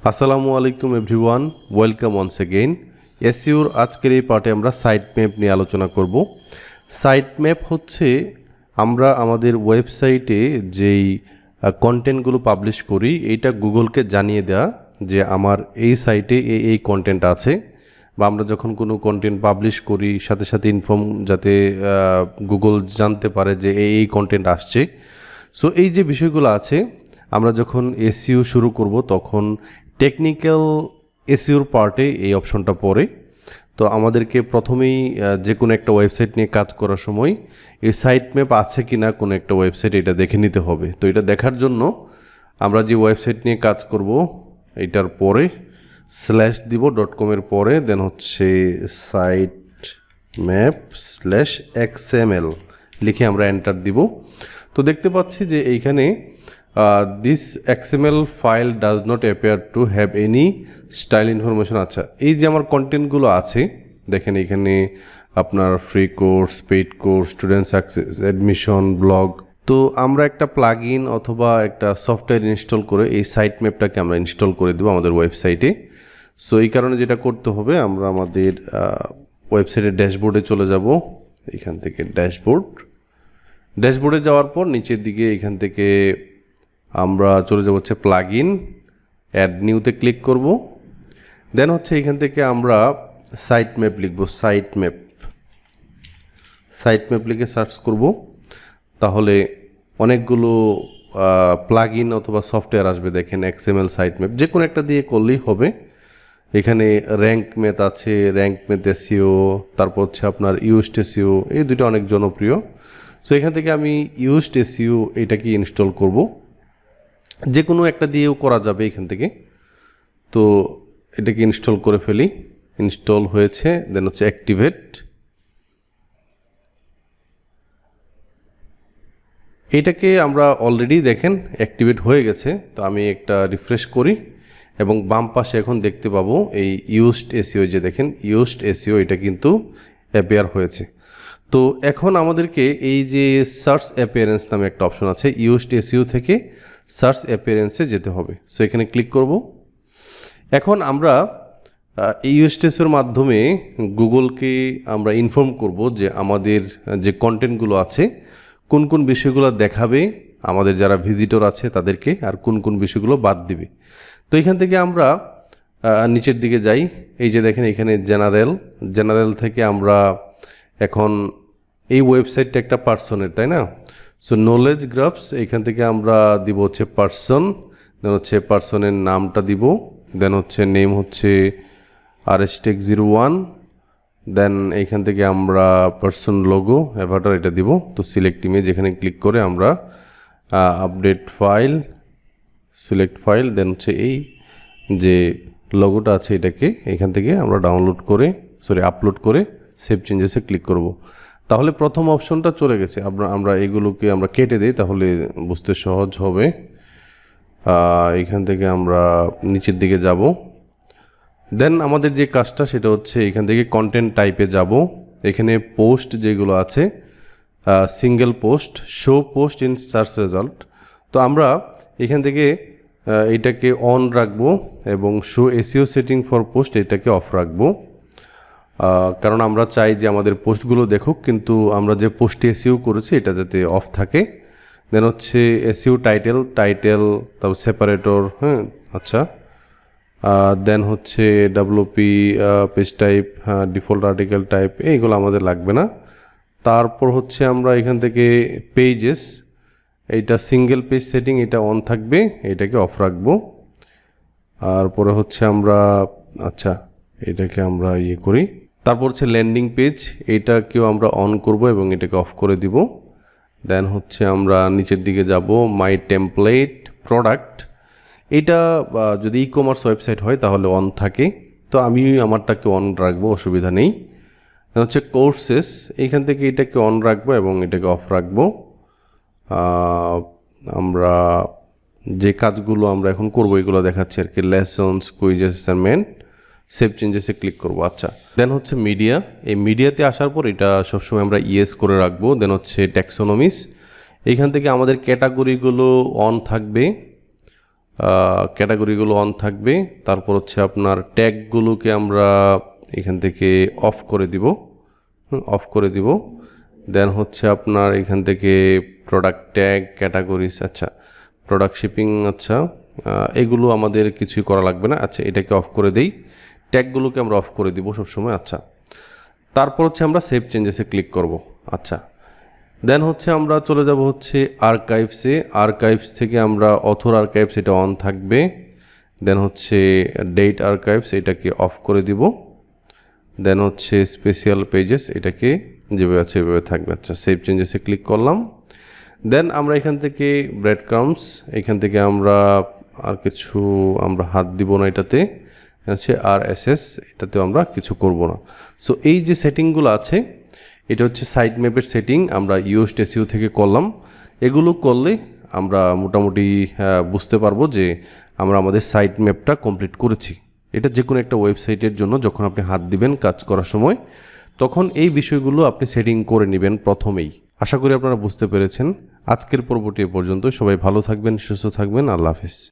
আসসালামু আলাইকুম everyone, welcome once again. এসইওর আজকের এই পার্টে আমরা সাইট ম্যাপ নিয়ে আলোচনা করব। সাইট ম্যাপ হচ্ছে আমরা আমাদের ওয়েবসাইটে যেই কন্টেন্টগুলো পাবলিশ করি এইটা গুগলকে জানিয়ে দেওয়া যে আমার এই সাইটে এই কন্টেন্ট আছে, বা আমরা যখন কোনো কন্টেন্ট পাবলিশ করি সাথে সাথে ইনফর্ম যাতে গুগল জানতে পারে যে এই কন্টেন্ট আসছে। সো এই যে বিষয়গুলো আছে, আমরা যখন এসইও শুরু করব তখন টেকনিক্যাল এসইওর পার্টে এই অপশনটা পড়ে। তো আমাদেরকে প্রথমেই যে কোনো একটা ওয়েবসাইট নিয়ে কাজ করার সময় এই সাইট ম্যাপ আছে কি না কোনো একটা ওয়েবসাইট এটা দেখে নিতে হবে। তো এটা দেখার জন্য আমরা যে ওয়েবসাইট নিয়ে কাজ করব এইটার পরে স্ল্যাশ দিব .com-এর পরে, দেন হচ্ছে সাইট ম্যাপ /XML লিখে আমরা এন্টার দিব। তো দেখতে পাচ্ছি যে এইখানে this XML file does not appear to have any style information। আচ্ছা, এই যে আমার কন্টেন্টগুলো আছে দেখেন এখানে আপনার free course, paid course, students access, admission, blog. তো আমরা একটা প্লাগইন অথবা একটা সফটওয়্যার ইনস্টল করে এই সাইট ম্যাপটাকে আমরা ইনস্টল করে দেবো আমাদের ওয়েবসাইটে। সো এই কারণে যেটা করতে হবে, আমরা আমাদের ওয়েবসাইটের ড্যাশবোর্ডে চলে যাব। এখান থেকে ড্যাশবোর্ডে যাওয়ার পর নিচের দিকে এখান থেকে আমরা চলে যাব হচ্ছে প্লাগইন, অ্যাড নিউতে ক্লিক করব। দেন হচ্ছে এখান থেকে আমরা সাইট ম্যাপ লিখব, সাইট ম্যাপ লিখে সার্চ করব। তাহলে অনেকগুলো প্লাগইন অথবা সফটওয়্যার আসবে। দেখেন XML সাইট ম্যাপ, যে কোনো একটা দিয়ে করলেই হবে। এখানে র্যাঙ্ক ম্যাথ আছে, র্যাঙ্ক ম্যাথ SEO, তারপর হচ্ছে আপনার ইউজড SEO, এই দুটো অনেক জনপ্রিয়। সো এখান থেকে আমি ইউজড SEO এটাকে ইনস্টল করব। যে কোনো একটা দিয়েও করা যাবে এখান থেকে। তো এটাকে ইনস্টল করে ফেলি। ইনস্টল হয়েছে, দেন হচ্ছে অ্যাক্টিভেট। এটাকে আমরা অলরেডি দেখেন অ্যাক্টিভেট হয়ে গেছে। তো আমি একটা রিফ্রেশ করি এবং বাম পাশে এখন দেখতে পাবো এই ইউজড SEO, যে দেখেন ইউজড SEO এটা কিন্তু অ্যাপিয়ার হয়েছে। তো এখন আমাদেরকে এই যে সার্চ অ্যাপিয়ারেন্স নামে একটা অপশন আছে, ইউজড SEO থেকে সার্চ অ্যাপিয়ারেন্সে যেতে হবে। সো এখানে ক্লিক করব। এখন আমরা এই ইউজড SEOর মাধ্যমে গুগলকে আমরা ইনফর্ম করব যে আমাদের যে কন্টেন্টগুলো আছে কোন কোন বিষয়গুলো দেখাবে আমাদের যারা ভিজিটর আছে তাদেরকে, আর কোন কোন বিষয়গুলো বাদ দিবে। তো এখান থেকে আমরা নিচের দিকে যাই। এই যে দেখেন এখানে জেনারেল থেকে আমরা এখন এই ওয়েবসাইটটা একটা পার্সনের, তাই না? সো নলেজ গ্রাফস, এখান থেকে আমরা দিব হচ্ছে পার্সন, দেন হচ্ছে পার্সনের নামটা দিব, দেন হচ্ছে নেম হচ্ছে RSTech01, দেন এইখান থেকে আমরা পার্সন লোগো অ্যাভাটার এটা দিব। তো সিলেক্ট ইমেজ, এখানে ক্লিক করে আমরা আপডেট ফাইল, সিলেক্ট ফাইল, দেন হচ্ছে এই যে লোগোটা আছে এটাকে এখান থেকে আমরা আপলোড করে সেভ চেঞ্জেসে ক্লিক করব। তাহলে প্রথম অপশনটা চলে গেছে। আমরা এগুলোকে আমরা কেটে দিই, তাহলে বুঝতে সহজ হবে। এখান থেকে আমরা নিচের দিকে যাব। দেন আমাদের যে কাজটা সেটা হচ্ছে এখান থেকে কন্টেন্ট টাইপে যাব। এখানে পোস্ট যেগুলো আছে, single post, show post in search result. তো আমরা এখান থেকে এটাকে অন রাখবো এবং show SEO setting for post এটাকে অফ রাখবো, কারণ আমরা চাই যে আমাদের পোস্টগুলো দেখুক, কিন্তু আমরা যে পোস্টে SEO করেছি এটা যাতে অফ থাকে। দেন হচ্ছে SEO টাইটেল, তারপর সেপারেটর, হ্যাঁ আচ্ছা। দেন হচ্ছে WP page type, default article type, এইগুলো আমাদের লাগবে না। তারপর হচ্ছে আমরা এখান থেকে পেজেস, এইটা সিঙ্গেল পেজ সেটিং এটা অন থাকবে, এটাকে অফ রাখবো। আর পরে হচ্ছে আমরা আচ্ছা এটাকে আমরা করি। তারপর হচ্ছে ল্যান্ডিং পেজ, এইটাকেও আমরা অন করব এবং এটাকে অফ করে দিব। দেন হচ্ছে আমরা নিচের দিকে যাব, মাই টেমপ্লেট প্রোডাক্ট, এটা যদি ই-কমার্স ওয়েবসাইট হয় তাহলে অন থাকে। তো আমি আমারটাকে অন রাখবো, অসুবিধা নেই। হচ্ছে কোর্সেস, এইখান থেকে এটাকে অন রাখবো এবং এটাকে অফ রাখবো। আমরা যে কাজগুলো আমরা এখন করবো এগুলো দেখাচ্ছি আর কি, লেসন্স, কুইজ, অ্যাসাইনমেন্ট, সেভ চেঞ্জেসে ক্লিক করবো। আচ্ছা, দেন হচ্ছে মিডিয়া, এই মিডিয়াতে আসার পর এটা সবসময় আমরা ইয়েস করে রাখবো। দেন হচ্ছে ট্যাক্সোনমিস, এইখান থেকে আমাদের ক্যাটাগরিগুলো অন থাকবে। ক্যাটাগরিগুলো অন থাকবে। তারপর হচ্ছে আপনার ট্যাগগুলোকে আমরা এখান থেকে অফ করে দিব। দেন হচ্ছে আপনার এখান থেকে প্রোডাক্ট ট্যাগ, ক্যাটাগরিজ, আচ্ছা প্রোডাক্ট শিপিং, আচ্ছা এগুলো আমাদের কিছুই করা লাগবে না। আচ্ছা এটাকে অফ করে দেই, ট্যাগগুলোকে আমরা অফ করে দিব সবসময়। আচ্ছা তারপর হচ্ছে আমরা সেভ চেঞ্জেসে ক্লিক করব। আচ্ছা দেন হচ্ছে আমরা চলে যাব হচ্ছে আর্কাইভসে। আর্কাইভস থেকে আমরা অথর আর্কাইভস, এটা অন থাকবে। দেন হচ্ছে ডেট আর্কাইভস, এটাকে অফ করে দিব। দেন হচ্ছে স্পেশাল পেজেস, এটাকে যেভাবে আছে এভাবে থাকবে। আচ্ছা সেভ চেঞ্জেসে ক্লিক করলাম। দেন আমরা এখান থেকে ব্রেড ক্রাম্বস, এখান থেকে আমরা আর কিছু আমরা হাত দিব না এটাতে। হচ্ছে RSS, এটাতেও আমরা কিছু করব না। সো এই যে সেটিংগুলো আছে, এটা হচ্ছে সাইট ম্যাপের সেটিং, আমরা ইউএসড এসইও থেকে করলাম। এগুলো করলে আমরা মোটামুটি বুঝতে পারবো যে আমরা আমাদের সাইট ম্যাপটা কমপ্লিট করেছি। এটা যে কোনো একটা ওয়েবসাইটের জন্য যখন আপনি হাত দিবেন কাজ করার সময়, তখন এই বিষয়গুলো আপনি সেটিং করে নেবেন প্রথমেই। আশা করি আপনারা বুঝতে পেরেছেন। আজকের পর্বটি এ পর্যন্ত। সবাই ভালো থাকবেন, সুস্থ থাকবেন। আল্লাহ হাফেজ।